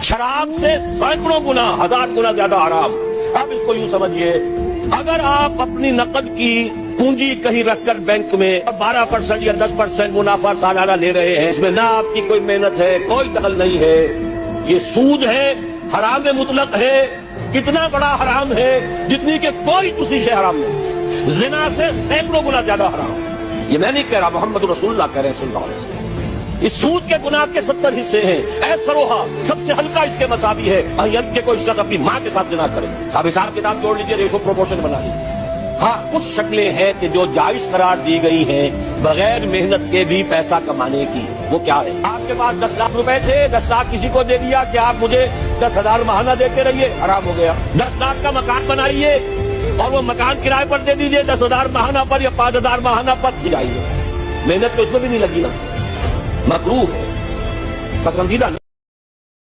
شراب سے سینکڑوں گنا 1000 گنا زیادہ حرام. آپ اس کو یوں سمجھیے، اگر آپ اپنی نقد کی پونجی کہیں رکھ کر بینک میں 12% یا 10% منافع سالانہ لے رہے ہیں، اس میں نہ آپ کی کوئی محنت ہے، کوئی دخل نہیں ہے، یہ سود ہے، حرام مطلق ہے. اتنا بڑا حرام ہے جتنی کہ کوئی دوسری شے حرام نہیں. زنا سے سینکڑوں گنا زیادہ حرام. یہ میں نہیں کہہ رہا، محمد رسول اللہ کہہ رہے ہیں صلی اللہ علیہ وسلم. اس سود کے گناہ کے 70 حصے ہیں. اے سروہا، سب سے ہلکا اس کے مساوی ہے ان کے کوئی شخص اپنی ماں کے ساتھ زنا کرے. اب حساب کتاب جوڑ لیجیے، ریشو پروپورشن بنا لیجیے. ہاں، کچھ شکلیں ہیں کہ جو جائز قرار دی گئی ہیں بغیر محنت کے بھی پیسہ کمانے کی. وہ کیا ہے؟ آپ کے پاس 10 لاکھ روپے تھے، 10 لاکھ کسی کو دے دیا کہ آپ مجھے 10,000 ماہانہ دیتے رہیے، حرام ہو گیا. 10 لاکھ کا مکان بنائیے اور وہ مکان کرائے پر دے دیجیے 10,000 ماہانہ پر یا 5,000 ماہانہ پر گرائیے. محنت تو اس میں بھی نہیں لگی نا، مکروہ ہے، پسندیدہ نہیں.